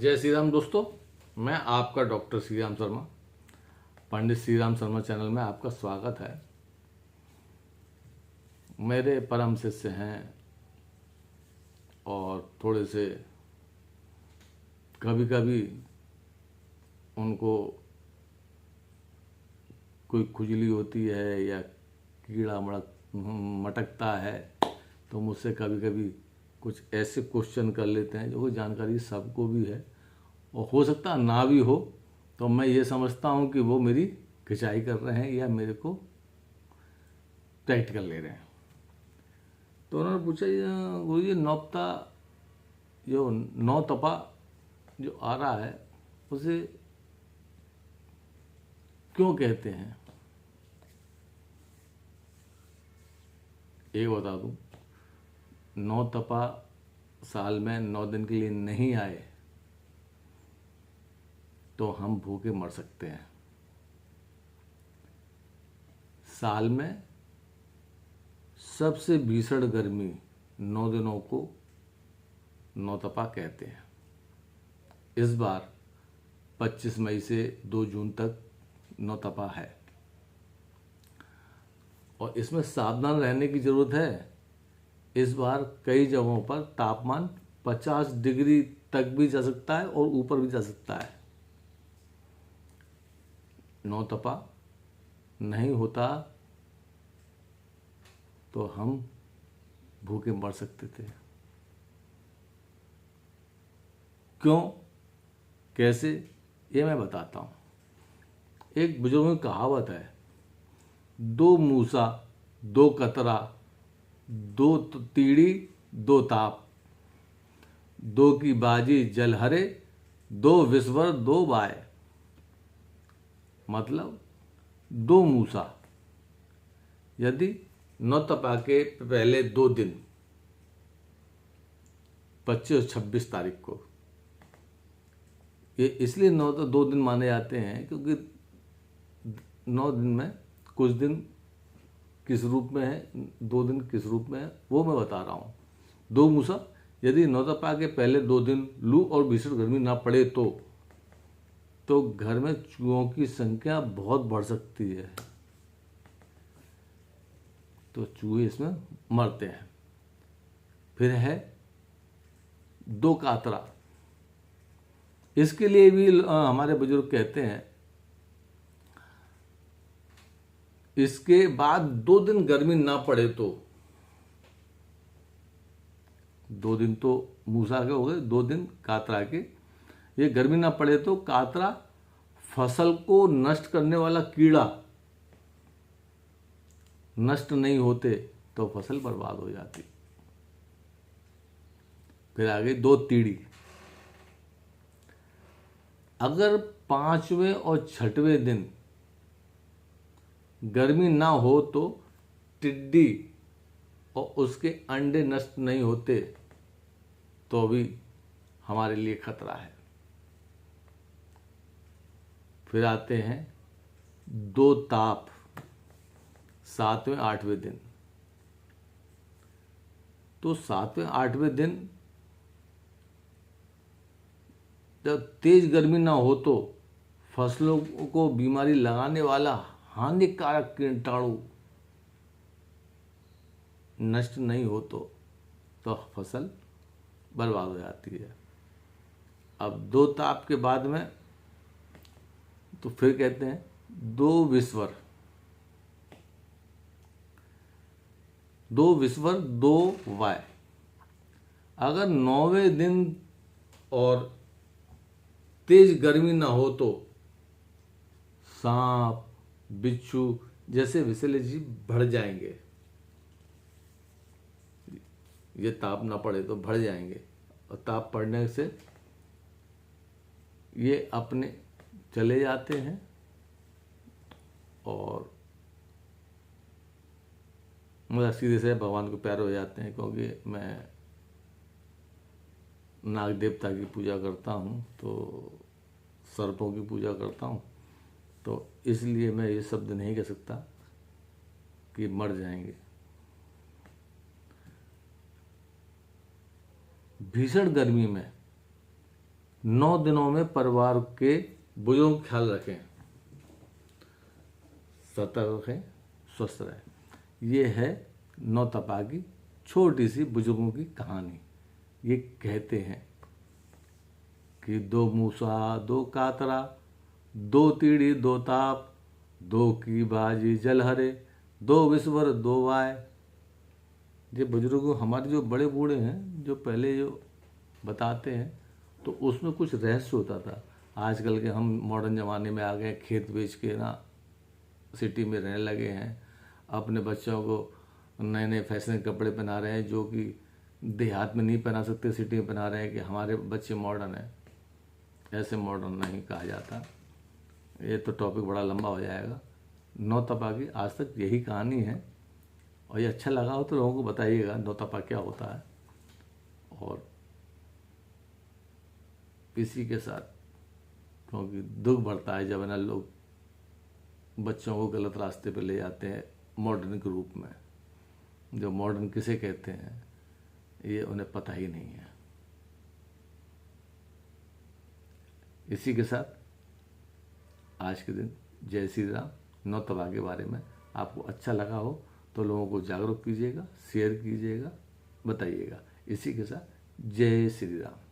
जय श्री राम दोस्तों, मैं आपका डॉक्टर श्री राम शर्मा, पंडित श्री राम शर्मा चैनल में आपका स्वागत है। मेरे परम शिष्य हैं और थोड़े से कभी कभी उनको कोई खुजली होती है या कीड़ा मटकता है तो मुझसे कभी कभी कुछ ऐसे क्वेश्चन कर लेते हैं जो जानकारी सबको भी है और हो सकता ना भी हो। तो मैं ये समझता हूँ कि वो मेरी खिंचाई कर रहे हैं या मेरे को टाइट कर ले रहे हैं। तो उन्होंने पूछा, वो ये नौपता जो नौ तपा जो आ रहा है उसे क्यों कहते हैं। एक बता दूं, 9 तपा साल में 9 दिन के लिए नहीं आए तो हम भूखे मर सकते हैं। साल में सबसे भीषण गर्मी 9 दिनों को 9 तपा कहते हैं। इस बार 25 मई से 2 जून तक 9 तपा है और इसमें सावधान रहने की जरूरत है। इस बार कई जगहों पर तापमान 50 डिग्री तक भी जा सकता है और ऊपर भी जा सकता है। 9 तपा नहीं होता तो हम भूखे मर सकते थे। क्यों, कैसे, ये मैं बताता हूं। एक बुजुर्गों की कहावत है, 2 मूसा 2 कतरा 2 तीड़ी 2 ताप, 2 की बाजी जलहरे 2 विश्वर 2 बाय। मतलब 2 मूसा, यदि 9 तपा के पहले 2 दिन 25 और 26 तारीख को, ये इसलिए 2 दिन माने जाते हैं क्योंकि 9 दिन में कुछ दिन किस रूप में है, 2 दिन किस रूप में है, वो मैं बता रहा हूँ। 2 मूसा, यदि 9 तपा के पहले 2 दिन लू और भीषण गर्मी ना पड़े तो घर में चूहों की संख्या बहुत बढ़ सकती है, तो चूहे इसमें मरते हैं। फिर है 2 कातरा, इसके लिए भी हमारे बुजुर्ग कहते हैं इसके बाद 2 दिन गर्मी ना पड़े तो, 2 दिन तो मूसा के हो गए, 2 दिन कातरा के, ये गर्मी ना पड़े तो कातरा फसल को नष्ट करने वाला कीड़ा नष्ट नहीं होते तो फसल बर्बाद हो जाती। फिर आ गई 2 तीड़ी, अगर 5वें और 6वें दिन गर्मी ना हो तो टिड्डी और उसके अंडे नष्ट नहीं होते तो भी हमारे लिए खतरा है। फिर आते हैं 2 ताप, 7वें 8वें दिन। तो 7वें 8वें दिन जब तेज गर्मी ना हो तो फसलों को बीमारी लगाने वाला हानिकारक कीटाणु नष्ट नहीं हो तो फसल बर्बाद हो जाती है। अब 2 ताप के बाद में तो फिर कहते हैं 2 विश्वर, 2 विश्वर 2 वाय। अगर 9वें दिन और तेज गर्मी ना हो तो सांप बिच्छू जैसे विषैले जीव बढ़ जाएंगे। ये ताप ना पड़े तो बढ़ जाएंगे और ताप पड़ने से ये अपने चले जाते हैं और मतलब सीधे से भगवान को प्यारे हो जाते हैं। क्योंकि मैं नाग देवता की पूजा करता हूँ, तो सर्पों की पूजा करता हूँ, तो इसलिए मैं ये शब्द नहीं कह सकता कि मर जाएंगे। भीषण गर्मी में 9 दिनों में परिवार के बुजुर्गों का ख्याल रखें, सतर्क रहें, स्वस्थ रहें। ये है 9 तपा की छोटी सी बुजुर्गों की कहानी। ये कहते हैं कि 2 मूसा 2 कातरा, 2 तीड़ी 2 ताप, 2 की बाजी जलहरे, 2 विस्वर 2 वाय। ये बुजुर्ग हमारे जो बड़े बूढ़े हैं, जो पहले जो बताते हैं, तो उसमें कुछ रहस्य होता था। आजकल के हम मॉडर्न ज़माने में आ गए, खेत बेच के ना सिटी में रहने लगे हैं, अपने बच्चों को नए नए फैशन के कपड़े पहना रहे हैं जो कि देहात में नहीं पहना सकते, सिटी में पहना रहे हैं कि हमारे बच्चे मॉडर्न हैं। ऐसे मॉडर्न नहीं कहा जाता। ये तो टॉपिक बड़ा लंबा हो जाएगा। 9 तपा की आज तक यही कहानी है, और ये अच्छा लगा हो तो लोगों को बताइएगा 9 तपा क्या होता है। और इसी के साथ, क्योंकि दुख बढ़ता है जब ना लोग बच्चों को गलत रास्ते पे ले जाते हैं मॉडर्न के रूप में। जो मॉडर्न किसे कहते हैं ये उन्हें पता ही नहीं है। इसी के साथ आज के दिन जय श्री राम। 9 तपा के बारे में आपको अच्छा लगा हो तो लोगों को जागरूक कीजिएगा, शेयर कीजिएगा, बताइएगा। इसी के साथ जय श्री राम।